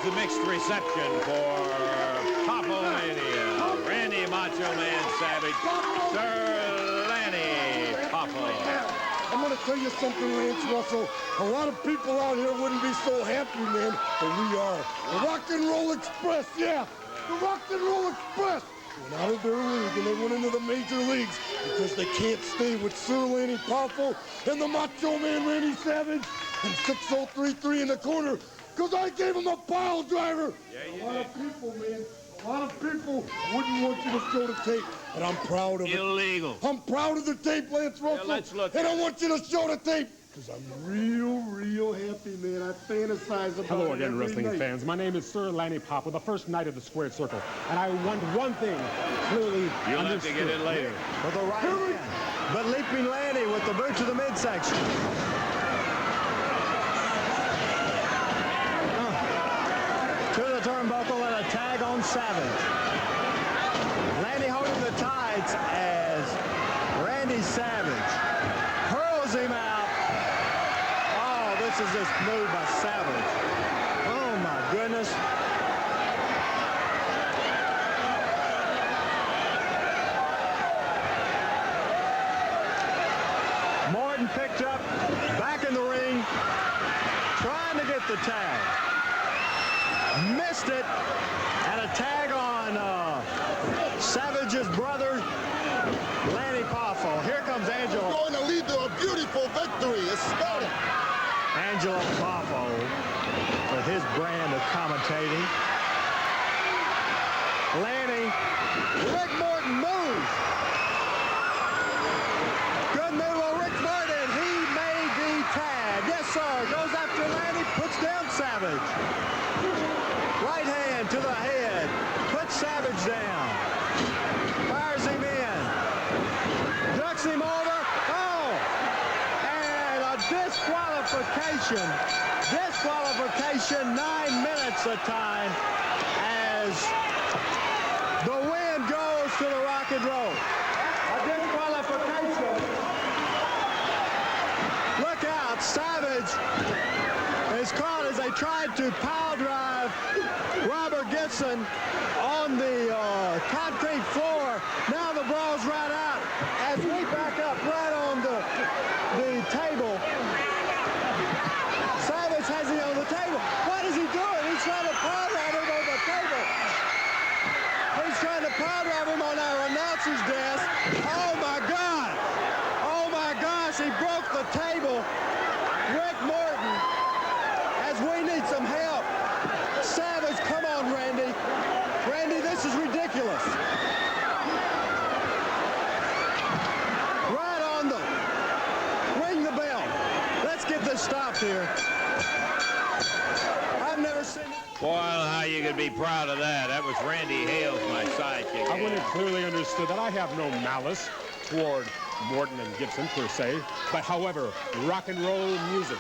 the mixed reception for Poffo Mania. Randy Macho Man Savage, Sir Lanny Poffo. I'm going to tell you something, Lance Russell. A lot of people out here wouldn't be so happy, man, but we are. The Rock and Roll Express, yeah. The Rock and Roll Express went out of their league and they went into the major leagues because they can't stay with Sir Lanny Poffo and the Macho Man Randy Savage and 6033 in the corner because I gave him a pile driver. Yeah, a lot of people, man. A lot of people wouldn't want you to show the tape, and I'm proud of it. Illegal. I'm proud of the tape, Lance Russell. Yeah, let's look and I want you to show the tape. Because I'm real happy, man. I fantasize about Hello it again, every wrestling night. fans. My name is Sir Lanny Poffo, the first knight of the squared circle. And I want one thing clearly You'll understood. have to get it later. With the right hand. But leaping Lanny with the boot to the midsection. To the turnbuckle and a tag on Savage. Lanny holding the tights as Randy Savage hurls him out. Oh, this is this move by Savage. Oh my goodness. Morton picked up, back in the ring, trying to get the tag. Missed it, and a tag on Savage's brother, Lanny Poffo. Here comes Angelo. Going to lead to a beautiful victory. It's started. Angelo Poffo with his brand of commentating. Lanny, Rick Morton moves. Good move on Rick Morton. He made the tag. Yes, sir. Goes after Lanny, puts down Savage. Right hand to the head. Puts Savage down. Fires him in. Ducks him over. Oh! And a disqualification. Disqualification, 9 minutes of time as the win goes to the Rock and Roll. A disqualification. Look out, Savage is caught as they tried to pile drive Robert Gibson on the concrete floor. Now the brawl's right out as we back up right on the table. Savage has him on the table. What is he doing? He's trying to pile drive him on the table. He's trying to pile drive him on our announcer's desk. Oh my God! Oh my gosh, he broke the table. Rick Morton, as we need some help. Savage, come on, Randy. Randy, this is ridiculous. Right on the, ring the bell. Let's get this stopped here. I've never seen it. Boy, I don't know how you could be proud of that. That was Randy Hales, my sidekick. I want it clearly understood that I have no malice toward Morton and Gibson per se, but however, rock and roll music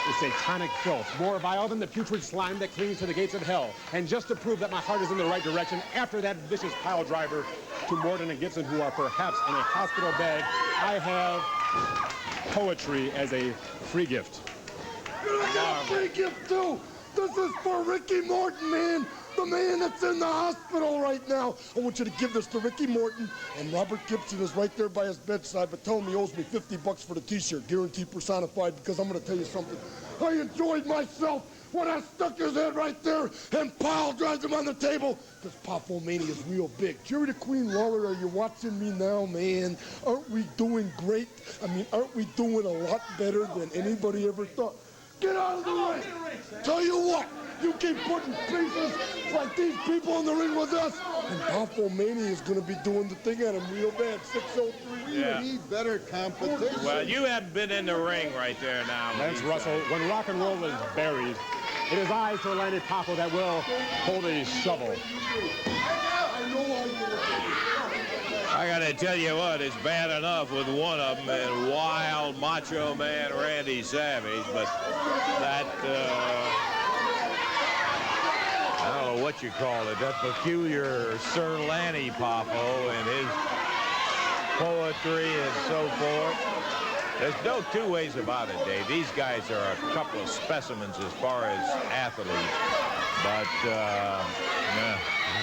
is satanic filth, more vile than the putrid slime that clings to the gates of hell. And just to prove that my heart is in the right direction, after that vicious pile driver to Morton and Gibson, who are perhaps in a hospital bed, I have poetry as a free gift. I got a free gift too. This is for Ricky Morton, man. The man that's in the hospital right now. I want you to give this to Ricky Morton, and Robert Gibson is right there by his bedside, but tell him he owes me $50 for the t-shirt, guarantee personified, because I'm going to tell you something. I enjoyed myself when I stuck his head right there and pile drives him on the table, because Poffo Mania is real big. Jerry the Queen Lawler, are you watching me now, man? Aren't we doing great? I mean, aren't we doing a lot better than anybody ever thought? Get out of the ring! Tell you what, you keep putting pieces like these people in the ring with us, and Poffo Mania is going to be doing the thing at him real bad. 603. Yeah. We need better competition. Well, you haven't been in the ring right there now. Lance Russell, when rock and roll is buried, it is I, Sir Lanny Poffo, that will hold a shovel. I gotta tell you what, it's bad enough with one of them and wild Macho Man Randy Savage, but that, I don't know what you call it, that peculiar Sir Lanny Poffo and his poetry and so forth. There's no two ways about it, Dave. These guys are a couple of specimens as far as athletes. But yeah.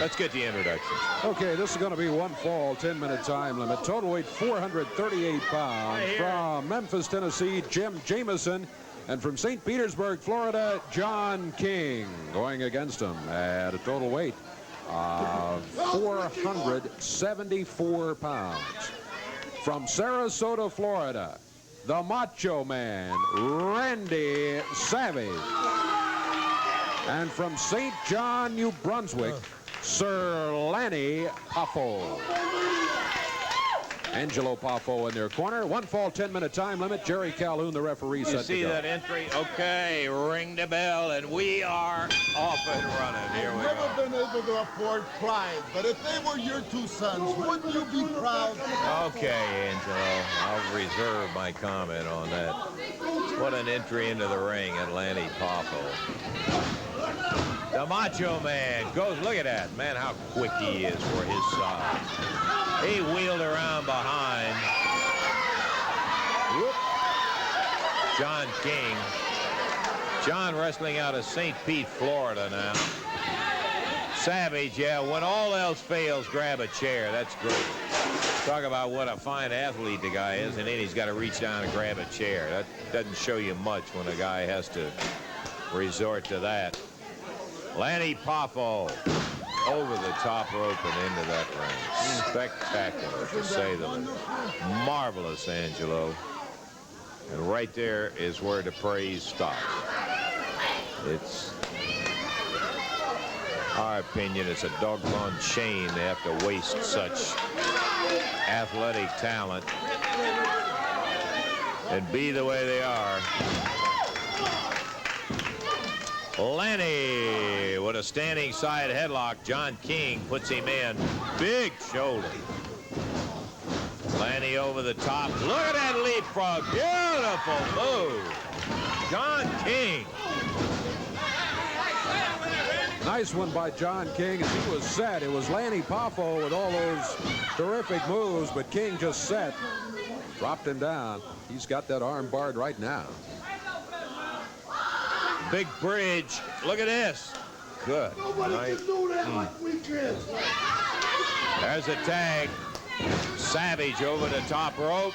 Let's get the introductions. Okay, this is going to be one fall, 10-minute time limit. Total weight 438 pounds. From Memphis, Tennessee, Jim Jameson. And from St. Petersburg, Florida, John King. Going against him at a total weight of 474 pounds. From Sarasota, Florida, the Macho Man, Randy Savage. And from St. John, New Brunswick, Sir Lanny Poffo. Angelo Poffo in their corner. One fall, 10-minute time limit. Jerry Calhoun, the referee, set to go. You see that entry? Okay, ring the bell, and we are off and running. Here we I've go. never been able to afford pride, but if they were your two sons, wouldn't you be proud? Okay, Angelo, I'll reserve my comment on that. What an entry into the ring at Lanny Poffo. The Macho Man goes, look at that, man, how quick he is for his size. He wheeled around behind John King. John wrestling out of St. Pete, Florida now. Savage, yeah, when all else fails, grab a chair. That's great. Talk about what a fine athlete the guy is, and then he's got to reach down and grab a chair. That doesn't show you much when a guy has to resort to that. Lanny Poffo over the top rope and into that ring. Spectacular, to say the least. Marvelous, Angelo. And right there is where the praise stops. It's our opinion, it's a doggone shame they have to waste such athletic talent and be the way they are. Lanny with a standing side headlock. John King puts him in. Big shoulder. Lanny over the top. Look at that leapfrog. Beautiful move. John King. Nice one by John King. As he was set, it was Lanny Poffo with all those terrific moves, but King just set, dropped him down. He's got that arm barred right now. Big bridge. Look at this. Good. Nobody can do that like we can. There's a tag. Savage over the top rope.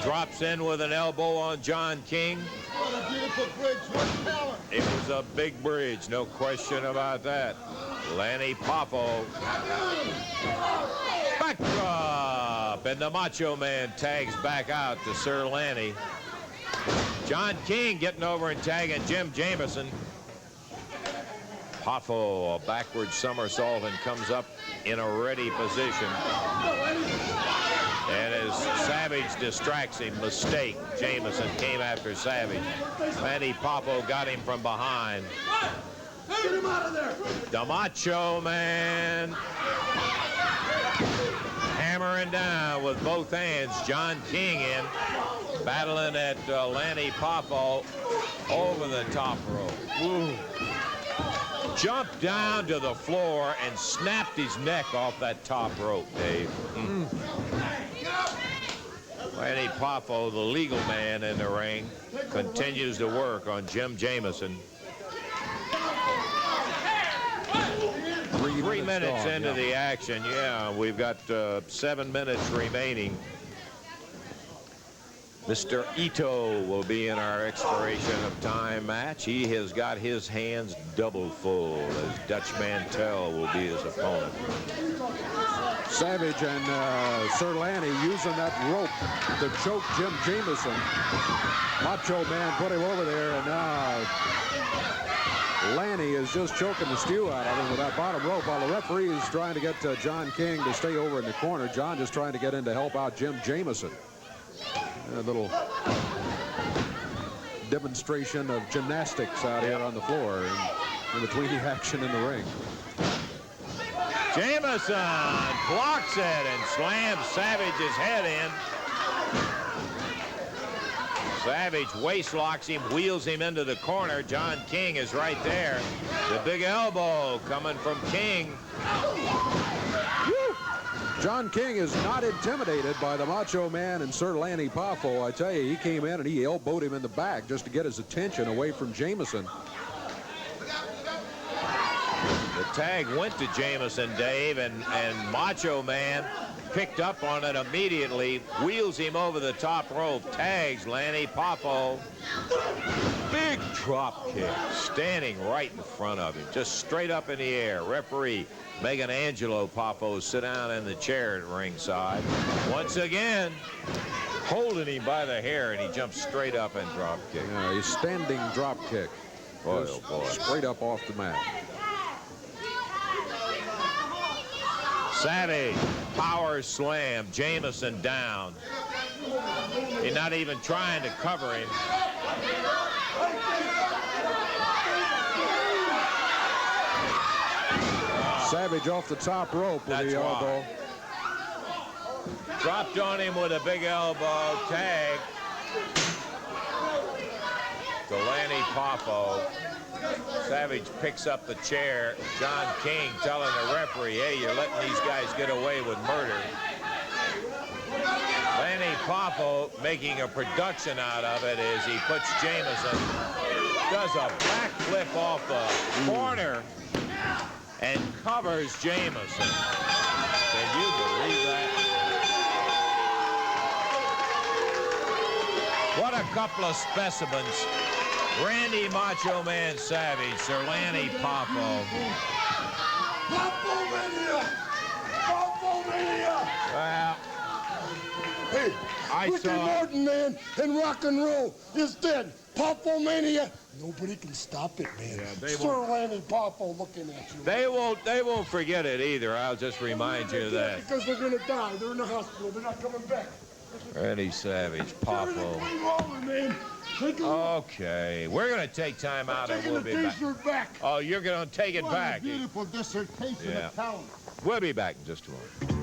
Drops in with an elbow on John King. What a beautiful bridge. What talent. It was a big bridge. No question about that. Lanny Poffo. Back up. And the Macho Man tags back out to Sir Lanny. John King getting over and tagging Jim Jameson. Poffo a backward somersault and comes up in a ready position. And as Savage distracts him, mistake. Jameson came after Savage. Lanny Poffo got him from behind. Get him out of there. The Macho Man hammering down with both hands. John King in, battling at Lanny Poffo over the top rope. Ooh. Jumped down to the floor and snapped his neck off that top rope, Dave. Lanny Poffo, the legal man in the ring, continues to work on Jim Jameson. 3 minutes into the action. Yeah, we've got 7 minutes remaining. Mr. Ito will be in our expiration of time match. He has got his hands double full as Dutch Mantell will be his opponent. Savage and Sir Lanny using that rope to choke Jim Jameson. Macho Man put him over there, and now Lanny is just choking the stew out of him with that bottom rope while the referee is trying to get John King to stay over in the corner. John just trying to get in to help out Jim Jameson. A little demonstration of gymnastics out here on the floor in between the action in the ring. Jameson blocks it and slams Savage's head in. Savage waist locks him, wheels him into the corner. John King is right there. The big elbow coming from King. Woo! John King is not intimidated by the Macho Man and Sir Lanny Poffo. I tell you, he came in and he elbowed him in the back just to get his attention away from Jameson. The tag went to Jameson, Dave, and Macho Man picked up on it immediately, wheels him over the top rope, tags Lanny Poffo. Big drop kick, standing right in front of him, just straight up in the air. Referee Megan Angelo Poffo sit down in the chair at ringside. Once again, holding him by the hair, and he jumps straight up and drop kick. Yeah, he's standing drop kick. Boy, oh boy. Straight up off the mat. Savage power slam, Jameson down. He's not even trying to cover him. Savage off the top rope with the elbow. Dropped on him with a big elbow, tag to Lanny Poffo. Savage picks up the chair. John King telling the referee, hey, you're letting these guys get away with murder. Lanny Poffo making a production out of it as he puts Jameson, does a backflip off the corner and covers Jameson. Can you believe that? What a couple of specimens. Randy Macho Man Savage, Sir Lanny Poffo. Poffo-mania! Poffo-mania! Well, Hey, Ricky Morton, man, and rock and roll is dead. Poffo-mania. Nobody can stop it, man. Yeah, Sir Lanny Poffo looking at you. They won't forget it either. I'll just remind you of that. Because they're going to die. They're in the hospital. They're not coming back. Randy Savage, Poffo. Okay, we're going to take time out and we'll be back. Oh, you're going to take it back. Beautiful dissertation of talent. We'll be back in just a moment.